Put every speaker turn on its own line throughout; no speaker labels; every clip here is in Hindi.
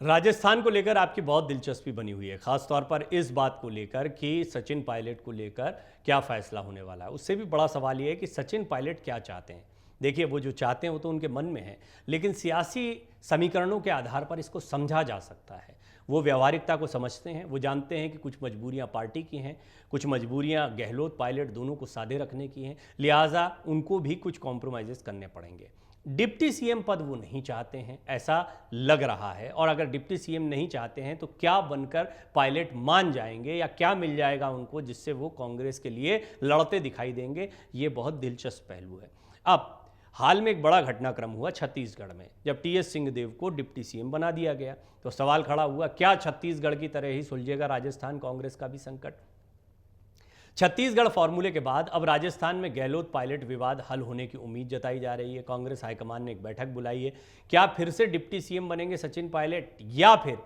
राजस्थान को लेकर आपकी बहुत दिलचस्पी बनी हुई है, खास तौर पर इस बात को लेकर कि सचिन पायलट को लेकर क्या फैसला होने वाला है। उससे भी बड़ा सवाल ये है कि सचिन पायलट क्या चाहते हैं। देखिए, वो जो चाहते हैं वो तो उनके मन में है, लेकिन सियासी समीकरणों के आधार पर इसको समझा जा सकता है। वो व्यावहारिकता को समझते हैं, वो जानते हैं कि कुछ मजबूरियां पार्टी की हैं, कुछ मजबूरियां गहलोत पायलट दोनों को साधे रखने की हैं, लिहाजा उनको भी कुछ कॉम्प्रोमाइज़ेस करने पड़ेंगे। डिप्टी सीएम पद वो नहीं चाहते हैं, ऐसा लग रहा है। और अगर डिप्टी सीएम नहीं चाहते हैं तो क्या बनकर पायलट मान जाएंगे या क्या मिल जाएगा उनको जिससे वो कांग्रेस के लिए लड़ते दिखाई देंगे, ये बहुत दिलचस्प पहलू है। अब हाल में एक बड़ा घटनाक्रम हुआ छत्तीसगढ़ में, जब टीएस सिंहदेव को डिप्टी सीएम बना दिया गया तो सवाल खड़ा हुआ, क्या छत्तीसगढ़ की तरह ही सुलझेगा राजस्थान कांग्रेस का भी संकट। छत्तीसगढ़ फॉर्मूले के बाद अब राजस्थान में गहलोत पायलट विवाद हल होने की उम्मीद जताई जा रही है। कांग्रेस हाईकमान ने एक बैठक बुलाई है। क्या फिर से डिप्टी सीएम बनेंगे सचिन पायलट या फिर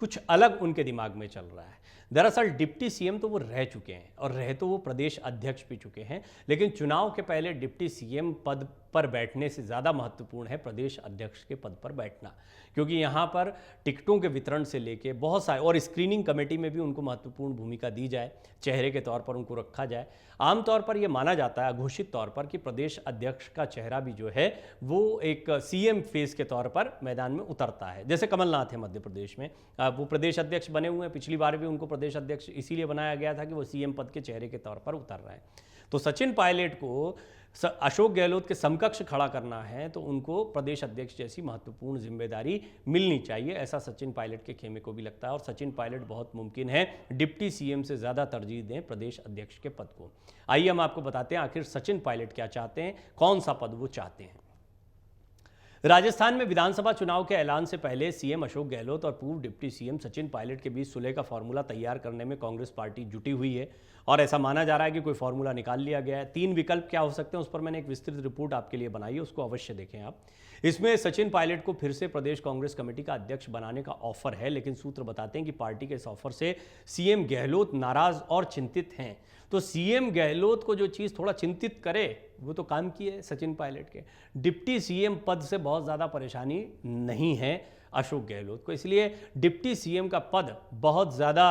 कुछ अलग उनके दिमाग में चल रहा है। दरअसल डिप्टी सीएम तो वो रह चुके हैं और रह तो वो प्रदेश अध्यक्ष भी चुके हैं, लेकिन चुनाव के पहले डिप्टी सीएम पद पर बैठने से ज़्यादा महत्वपूर्ण है प्रदेश अध्यक्ष के पद पर बैठना, क्योंकि यहाँ पर टिकटों के वितरण से लेके बहुत सारे और स्क्रीनिंग कमेटी में भी उनको महत्वपूर्ण भूमिका दी जाए, चेहरे के तौर पर उनको रखा जाए। आमतौर पर यह माना जाता है घोषित तौर पर कि प्रदेश अध्यक्ष का चेहरा भी जो है वो एक सीएम फेस के तौर पर मैदान में उतरता है। जैसे कमलनाथ है मध्य प्रदेश में, वो प्रदेश अध्यक्ष बने हुए हैं, पिछली बार भी उनको प्रदेश अध्यक्ष इसीलिए बनाया गया था कि वो सीएम पद के चेहरे के तौर पर उतर रहे हैं। तो सचिन पायलट को अशोक गहलोत के समकक्ष खड़ा करना है तो उनको प्रदेश अध्यक्ष जैसी महत्वपूर्ण जिम्मेदारी मिलनी चाहिए, ऐसा सचिन पायलट के खेमे को भी लगता है। और सचिन पायलट बहुत मुमकिन है डिप्टी सीएम से ज़्यादा तरजीह दें प्रदेश अध्यक्ष के पद को। आइए हम आपको बताते हैं आखिर सचिन पायलट क्या चाहते हैं, कौन सा पद वो चाहते हैं। राजस्थान में विधानसभा चुनाव के ऐलान से पहले सीएम अशोक गहलोत और पूर्व डिप्टी सीएम सचिन पायलट के बीच सुलह का फॉर्मूला तैयार करने में कांग्रेस पार्टी जुटी हुई है और ऐसा माना जा रहा है कि कोई फॉर्मूला निकाल लिया गया है। 3 विकल्प क्या हो सकते हैं उस पर मैंने एक विस्तृत रिपोर्ट आपके लिए बनाई है, उसको अवश्य देखें आप। इसमें सचिन पायलट को फिर से प्रदेश कांग्रेस कमेटी का अध्यक्ष बनाने का ऑफर है, लेकिन सूत्र बताते हैं कि पार्टी के इस ऑफर से सीएम गहलोत नाराज और चिंतित हैं। तो सीएम गहलोत को जो चीज़ थोड़ा चिंतित करे वो तो काम की है सचिन पायलट के। डिप्टी सीएम पद से बहुत ज़्यादा परेशानी नहीं है अशोक गहलोत को, इसलिए डिप्टी सीएम का पद बहुत ज़्यादा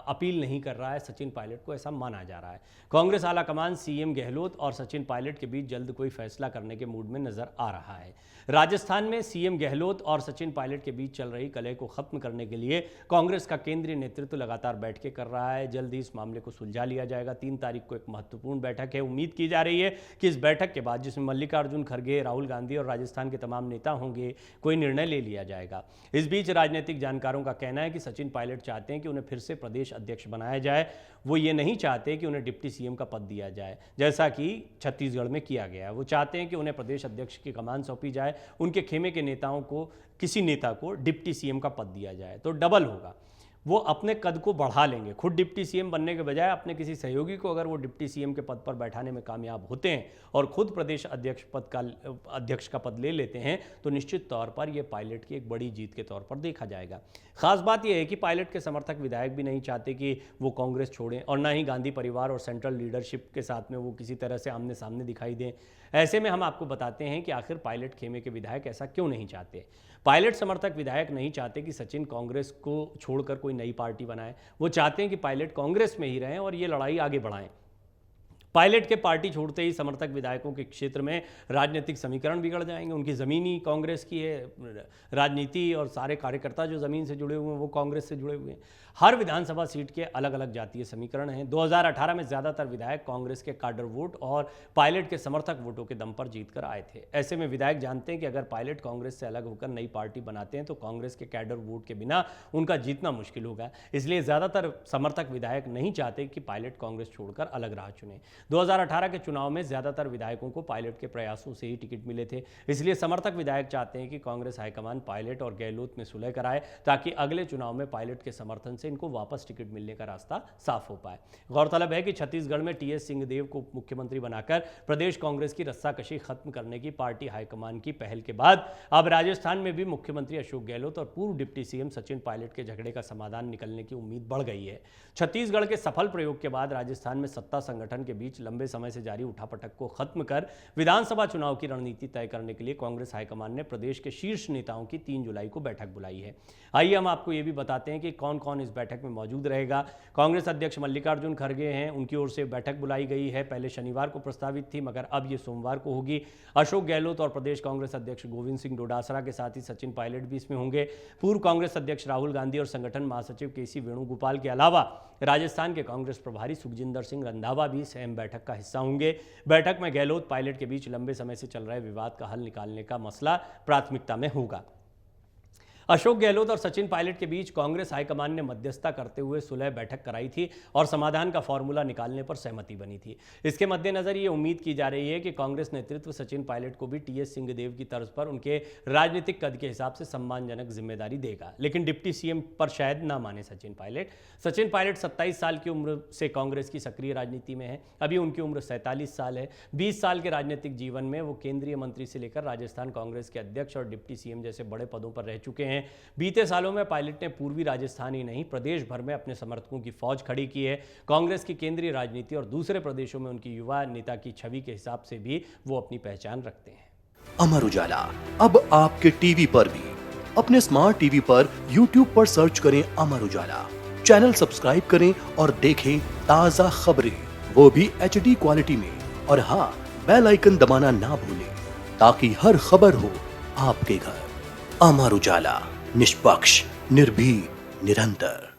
अपील नहीं कर रहा है सचिन पायलट को, ऐसा माना जा रहा है। कांग्रेस आलाकमान सीएम गहलोत और सचिन पायलट के बीच जल्द कोई फैसला करने के मूड में नजर आ रहा है। राजस्थान में सीएम गहलोत और सचिन पायलट के बीच चल रही कलह को खत्म करने के लिए कांग्रेस का केंद्रीय नेतृत्व लगातार बैठकें कर रहा है। जल्द ही इस मामले को सुलझा लिया जाएगा। 3 तारीख को एक महत्वपूर्ण बैठक है। उम्मीद की जा रही है कि इस बैठक के बाद, जिसमें मल्लिकार्जुन खड़गे, राहुल गांधी और राजस्थान के तमाम नेता होंगे, कोई निर्णय ले लिया जाएगा। इस बीच राजनीतिक जानकारों का कहना है कि सचिन पायलट चाहते हैं कि उन्हें फिर से प्रदेश अध्यक्ष बनाया जाए। वो ये नहीं चाहते कि उन्हें डिप्टी सीएम का पद दिया जाए जैसा कि छत्तीसगढ़ में किया गया है। वो चाहते हैं कि उन्हें प्रदेश अध्यक्ष की कमान सौंपी जाए, उनके खेमे के नेताओं को, किसी नेता को डिप्टी सीएम का पद दिया जाए तो डबल होगा। वो अपने कद को बढ़ा लेंगे। खुद डिप्टी सीएम बनने के बजाय अपने किसी सहयोगी को अगर वो डिप्टी सीएम के पद पर बैठाने में कामयाब होते हैं और खुद प्रदेश अध्यक्ष का पद ले लेते हैं तो निश्चित तौर पर यह पायलट की एक बड़ी जीत के तौर पर देखा जाएगा। खास बात यह है कि पायलट के समर्थक विधायक भी नहीं चाहते कि वो कांग्रेस छोड़ें और ना ही गांधी परिवार और सेंट्रल लीडरशिप के साथ में वो किसी तरह से आमने सामने दिखाई दें। ऐसे में हम आपको बताते हैं कि आखिर पायलट खेमे के विधायक ऐसा क्यों नहीं चाहते। पायलट समर्थक विधायक नहीं चाहते कि सचिन कांग्रेस को छोड़कर कोई नई पार्टी बनाए। वो चाहते हैं कि पायलट कांग्रेस में ही रहें और ये लड़ाई आगे बढ़ाएं। पायलट के पार्टी छोड़ते ही समर्थक विधायकों के क्षेत्र में राजनीतिक समीकरण बिगड़ जाएंगे। उनकी ज़मीनी कांग्रेस की है राजनीति और सारे कार्यकर्ता जो ज़मीन से जुड़े हुए हैं वो कांग्रेस से जुड़े हुए हैं। हर विधानसभा सीट के अलग अलग जातीय समीकरण हैं। 2018 में ज़्यादातर विधायक कांग्रेस के काडर वोट और पायलट के समर्थक वोटों के दम पर जीत कर आए थे। ऐसे में विधायक जानते हैं कि अगर पायलट कांग्रेस से अलग होकर नई पार्टी बनाते हैं तो कांग्रेस के कैडर वोट के बिना उनका जीतना मुश्किल होगा। इसलिए ज़्यादातर समर्थक विधायक नहीं चाहते कि पायलट कांग्रेस छोड़कर अलग राह चुने। 2018 के चुनाव में ज्यादातर विधायकों को पायलट के प्रयासों से ही टिकट मिले थे। इसलिए समर्थक विधायक चाहते हैं कि कांग्रेस हाईकमान पायलट और गहलोत में सुलह कराए ताकि अगले चुनाव में पायलट के समर्थन से इनको वापस टिकट मिलने का रास्ता साफ हो पाए। गौरतलब है कि छत्तीसगढ़ में टीएस सिंहदेव को मुख्यमंत्री बनाकर प्रदेश कांग्रेस की रस्साकशी खत्म करने की पार्टी हाईकमान की पहल के बाद अब राजस्थान में भी मुख्यमंत्री अशोक गहलोत और पूर्व डिप्टी सीएम सचिन पायलट के झगड़े का समाधान निकलने की उम्मीद बढ़ गई है। छत्तीसगढ़ के सफल प्रयोग के बाद राजस्थान में सत्ता संगठन के बीच बीच लंबे समय से जारी उठापटक को खत्म कर विधानसभा चुनाव की रणनीति तय करने के लिए कांग्रेस हाईकमान ने प्रदेश के शीर्ष नेताओं की 3 जुलाई को बैठक बुलाई है। आइए हम आपको ये भी बताते हैं कि कौन कौन इस बैठक में मौजूद रहेगा। कांग्रेस अध्यक्ष मल्लिकार्जुन खड़गे हैं, उनकी ओर से बैठक बुलाई गई है। पहले शनिवार को प्रस्तावित थी, मगर अब ये सोमवार को होगी। अशोक गहलोत और प्रदेश कांग्रेस अध्यक्ष गोविंद सिंह डोटासरा के साथ ही सचिन पायलट भी इसमें होंगे। पूर्व कांग्रेस अध्यक्ष राहुल गांधी और संगठन महासचिव केसी वेणुगोपाल के अलावा राजस्थान के कांग्रेस प्रभारी सुखजिंदर सिंह रंधावा भी इस अहम बैठक का हिस्सा होंगे। बैठक में गहलोत पायलट के बीच लंबे समय से चल रहे विवाद का हल निकालने का मसला प्राथमिकता में होगा। अशोक गहलोत और सचिन पायलट के बीच कांग्रेस हाईकमान ने मध्यस्थता करते हुए सुलह बैठक कराई थी और समाधान का फॉर्मूला निकालने पर सहमति बनी थी। इसके मद्देनजर ये उम्मीद की जा रही है कि कांग्रेस नेतृत्व सचिन पायलट को भी टीएस सिंहदेव की तर्ज पर उनके राजनीतिक कद के हिसाब से सम्मानजनक जिम्मेदारी देगा, लेकिन डिप्टी सीएम पर शायद ना माने सचिन पायलट। सचिन पायलट 27 साल की उम्र से कांग्रेस की सक्रिय राजनीति में है। अभी उनकी उम्र 47 साल है। 20 साल के राजनीतिक जीवन में वो केंद्रीय मंत्री से लेकर राजस्थान कांग्रेस के अध्यक्ष और डिप्टी सीएम जैसे बड़े पदों पर रह चुके हैं। बीते सालों में पायलट ने पूर्वी राजस्थान ही नहीं, प्रदेश भर में अपने समर्थकों की फौज खड़ी की है। कांग्रेस की केंद्रीय राजनीति और दूसरे प्रदेशों में उनकी युवा नेता की छवि के हिसाब से भी वो अपनी पहचान रखते हैं।
अमर उजाला अब आपके टीवी पर भी। अपने स्मार्ट टीवी पर यूट्यूब पर सर्च करें अमर उजाला, चैनल सब्सक्राइब करें और देखें ताजा खबरें, वो भी HD क्वालिटी में। और हाँ, बेल आइकन दबाना ना भूलें ताकि हर खबर हो आपके घर। अमर उजाला, निष्पक्ष, निर्भीक, निरंतर।